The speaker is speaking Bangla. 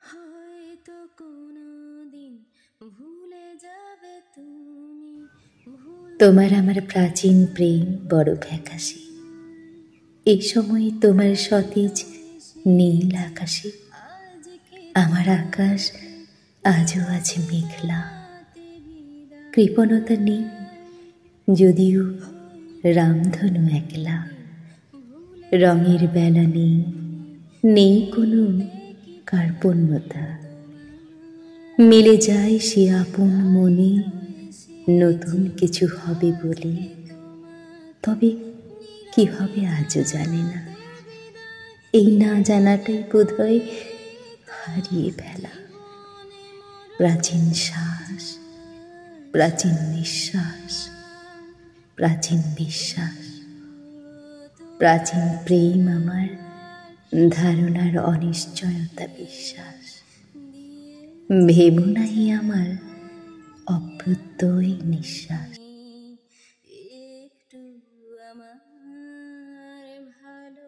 হয়তো কোনোদিন ভুলে যাবে তুমি। তোমার আমার প্রাচীন প্রেম বড় ফ্যাকাশে, এই সময় তোমার সতেজ নীল আকাশে। আমার আকাশ আজও আছে মেঘলা, কৃপণতা নেই যদিও রামধনু একলা। রঙের বেলা নেই, নেই কোনো কার্পণ্যতা, মিলে যায় সে আপন মনে নতুন কিছু হবে বলে। তবে কি হবে আজও জানে না, এই না জানাটাই বোধহয় হারিয়ে ফেলা। প্রাচীন শ্বাস, প্রাচীন নিঃশ্বাস, প্রাচীন বিশ্বাস, প্রাচীন প্রেম আমার ধারণার অনিশ্চয়তা বিশ্বাস। ভেবো নাই আমার অপ্রত্যয় নিঃশ্বাস। একটু আমার ভালো